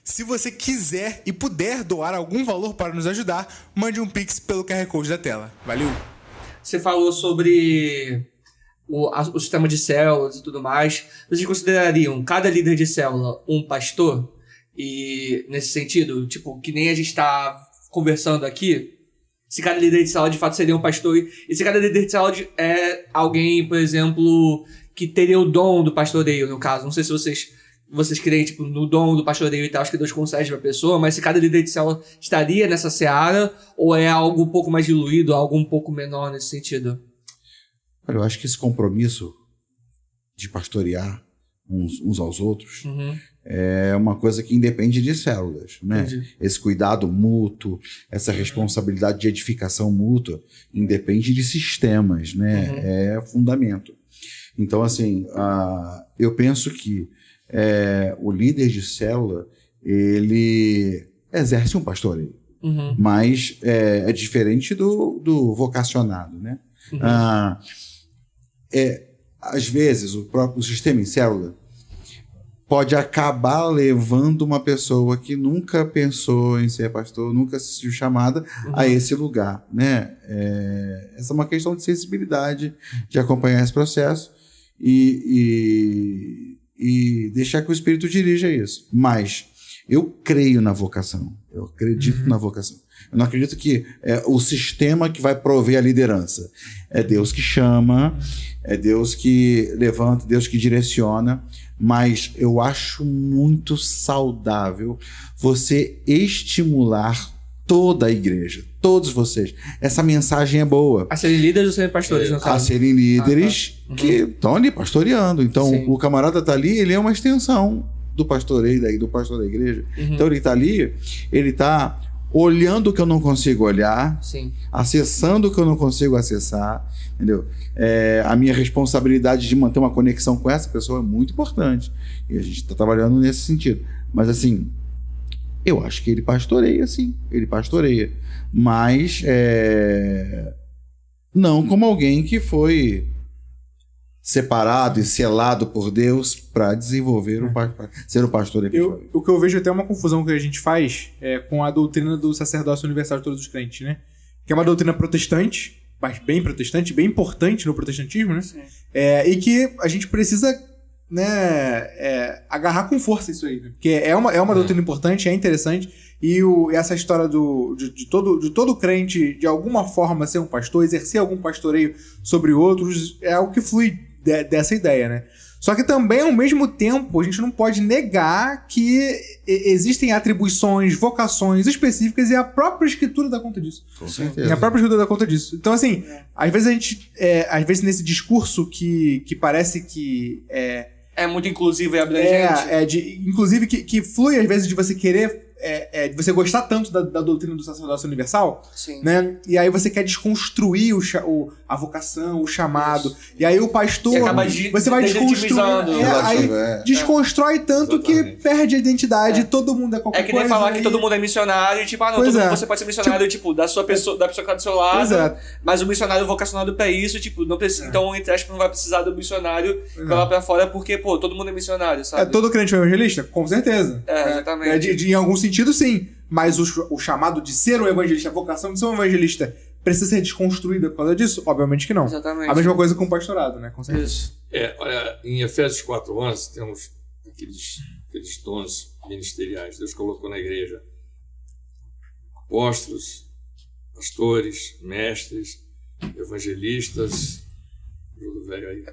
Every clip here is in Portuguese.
Se você quiser e puder doar algum valor para nos ajudar, mande um Pix pelo QR Code da tela. Valeu! Você falou sobre o sistema de células e tudo mais. Vocês considerariam cada líder de célula um pastor? E nesse sentido, tipo, que nem a gente está conversando aqui, se cada líder de célula de fato seria um pastor, e se cada líder de célula é alguém, por exemplo, que teria o dom do pastoreio, no caso. Não sei se vocês creem, tipo, no dom do pastoreio e tal, acho que Deus concede pra pessoa, mas se cada líder de célula estaria nessa seara, ou é algo um pouco mais diluído, algo um pouco menor nesse sentido? Olha, eu acho que esse compromisso de pastorear uns aos outros é uma coisa que independe de células, né? Entendi. Esse cuidado mútuo, essa responsabilidade de edificação mútua, independe de sistemas, né? É fundamento. Então, assim, eu penso que o líder de célula, ele exerce um pastoreio, mas é diferente do vocacionado, né? Às vezes, o próprio sistema em célula pode acabar levando uma pessoa que nunca pensou em ser pastor, nunca se sentiu chamada a esse lugar, né? Essa é uma questão de sensibilidade, de acompanhar esse processo e deixar que o Espírito dirija isso. Mas eu creio na vocação, eu acredito na vocação. Eu não acredito que é o sistema que vai prover a liderança. É Deus que chama, é Deus que levanta, Deus que direciona, mas eu acho muito saudável você estimular toda a igreja, todos vocês. Essa mensagem é boa. A serem líderes ou serem pastores, no caso? A serem líderes que estão ali pastoreando. Então, o camarada está ali, ele é uma extensão do pastoreio, do pastor da igreja. Então, ele está ali, ele está olhando o que eu não consigo olhar, acessando o que eu não consigo acessar, entendeu? A minha responsabilidade de manter uma conexão com essa pessoa é muito importante. E a gente está trabalhando nesse sentido. Mas, assim, eu acho que ele pastoreia, sim. Ele pastoreia. Mas não como alguém que foi separado e selado por Deus para desenvolver ser o pastor efetivamente. O que eu vejo até uma confusão que a gente faz com a doutrina do sacerdócio universal de todos os crentes, né? Que é uma doutrina protestante, mas bem protestante, bem importante no protestantismo, né? E que a gente precisa, né, agarrar com força isso aí, né? Porque é uma doutrina importante, é interessante, e essa história de todo crente, de alguma forma, ser um pastor, exercer algum pastoreio sobre outros, é o que flui dessa ideia, né? Só que também, ao mesmo tempo, a gente não pode negar que existem atribuições, vocações específicas, e a própria escritura dá conta disso. Com certeza. A própria escritura dá conta disso. Então, assim, às vezes a gente... às vezes nesse discurso que parece que... É muito inclusivo e abrangente. Inclusive que flui, às vezes, de você querer... de você gostar tanto da doutrina do sacerdócio universal, né? E aí você quer desconstruir a vocação, o chamado. Isso. E aí o pastor... Você vai desconstruindo. Desconstrói tanto Exatamente. Que perde a identidade. Todo mundo é qualquer coisa. É que nem falar que todo mundo é missionário. Tipo, você pode ser missionário, da pessoa que tá do seu lado. Exato. Mas o missionário é vocacionado pra isso. Tipo, não precisa, então, entre aspas, não vai precisar do missionário que vai lá pra fora, porque, todo mundo é missionário, sabe? Todo crente é evangelista? Com certeza. Exatamente. Em algum sentido, sim. Mas o chamado de ser um evangelista, a vocação de ser um evangelista, precisa ser desconstruída por causa disso? Obviamente que não. Exatamente. A mesma coisa com o pastorado, né? Com certeza. Isso. Olha, em Efésios 4:11 temos aqueles dons ministeriais. Deus colocou na igreja apóstolos, pastores, mestres, evangelistas. Tudo velho aí.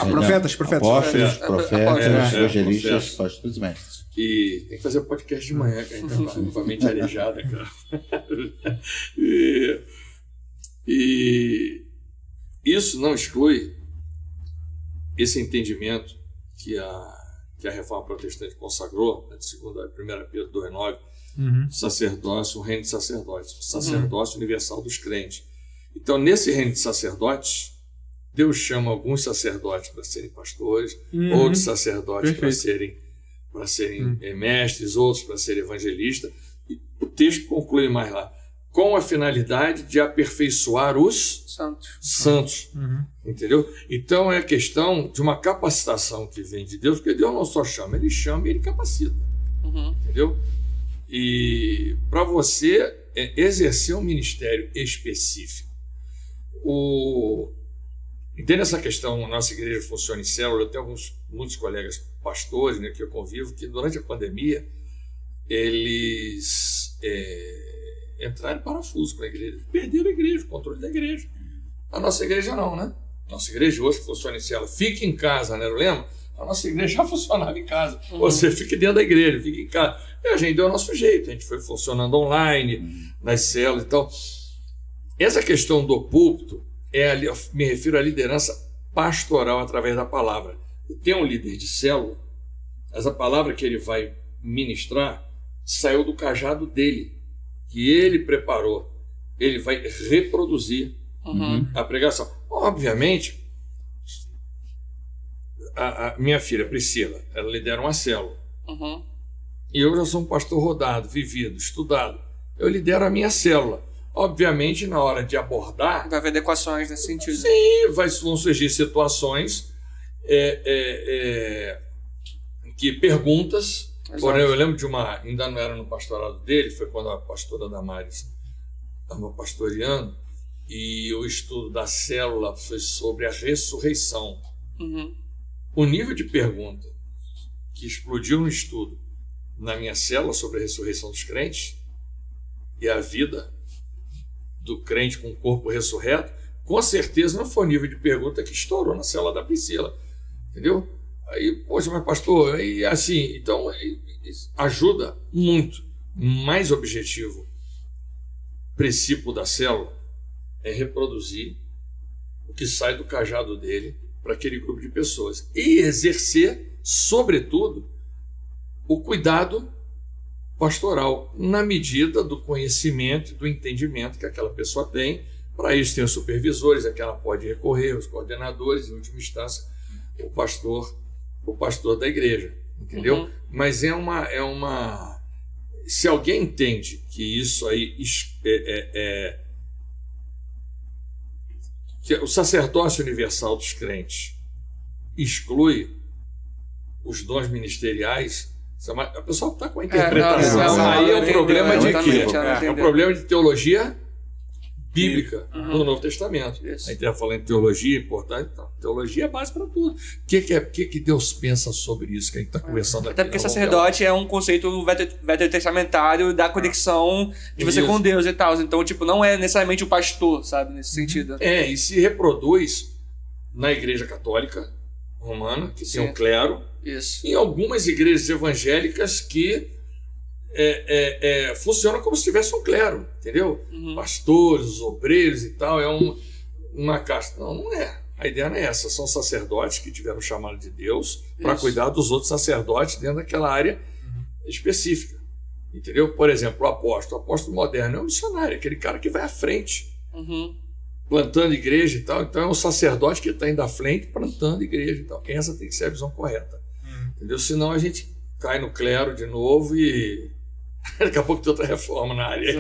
Profetas. Apóstolos, profetas, evangelistas, pastores e mestres. E tem que fazer o podcast de manhã, que a gente tá com a mente arejada, cara. E isso não exclui esse entendimento que a Reforma Protestante consagrou, né, segundo a 1 Pedro 2:9, sacerdócio, o reino de sacerdotes, sacerdócio universal dos crentes. Então, nesse reino de sacerdotes, Deus chama alguns sacerdotes para serem pastores, outros sacerdotes para serem mestres, outros para serem evangelistas. E o texto conclui mais lá. com a finalidade de aperfeiçoar os santos. Entendeu? Então é questão de uma capacitação que vem de Deus, porque Deus não só chama, ele chama e ele capacita. Entendeu? E para você exercer um ministério específico, entende essa questão? Nossa igreja funciona em célula. Eu tenho muitos colegas pastores, né, que eu convivo, que durante a pandemia eles entraram em parafuso com a igreja, perderam a igreja, o controle da igreja. A nossa igreja não, né? Nossa igreja hoje funciona em célula. Fique em casa, né? O lema? A nossa igreja já funcionava em casa. Você fique dentro da igreja, fique em casa. E a gente deu o nosso jeito, a gente foi funcionando online, nas células e tal. Essa questão do púlpito, eu me refiro à liderança pastoral através da palavra. Tem um líder de célula, essa palavra que ele vai ministrar saiu do cajado dele, que ele preparou. Ele vai reproduzir a pregação. Obviamente, a minha filha Priscila, ela lidera uma célula. E eu já sou um pastor rodado, vivido, estudado. Eu lidero a minha célula. Obviamente, na hora de abordar... Vai haver adequações nesse sentido. Sim, vão surgir situações que perguntas... Porém, eu lembro de uma... Ainda não era no pastorado dele, foi quando a pastora Damares estava pastoreando, e o estudo da célula foi sobre a ressurreição. O nível de pergunta que explodiu no estudo na minha célula sobre a ressurreição dos crentes e a vida do crente com o corpo ressurreto, com certeza não foi o nível de pergunta que estourou na célula da Priscila. Entendeu? Aí, poxa, mas pastor, aí assim, então ajuda muito. Mais objetivo, princípio da célula é reproduzir o que sai do cajado dele para aquele grupo de pessoas e exercer, sobretudo, o cuidado pastoral na medida do conhecimento e do entendimento que aquela pessoa tem. Para isso tem os supervisores a que ela pode recorrer, os coordenadores, em última instância, o pastor da igreja, entendeu? Mas se alguém entende que isso aí que o sacerdócio universal dos crentes exclui os dons ministeriais, a pessoa está com a interpretação. Aí é um problema de quê? É um problema de teologia bíblica no Novo Testamento. Isso. A gente está falando de teologia, importante. Então, teologia é base para tudo. O que Deus pensa sobre isso que a gente está conversando aqui? Até porque sacerdote é um conceito veterotestamentário da conexão de você com Deus e tal. Então, tipo, não é necessariamente o pastor, sabe? Nesse sentido. E se reproduz na Igreja Católica Romana, que tem um clero. Isso. Em algumas igrejas evangélicas que funciona como se tivesse um clero, entendeu? Pastores, os obreiros e tal, uma casta. Não é. A ideia não é essa. São sacerdotes que tiveram chamado de Deus para cuidar dos outros sacerdotes dentro daquela área específica, entendeu? Por exemplo, o apóstolo moderno é um missionário, aquele cara que vai à frente, plantando igreja e tal. Então é um sacerdote que está indo à frente plantando igreja e tal. Essa tem que ser a visão correta, entendeu? Senão a gente cai no clero de novo e daqui a pouco tem outra reforma na área.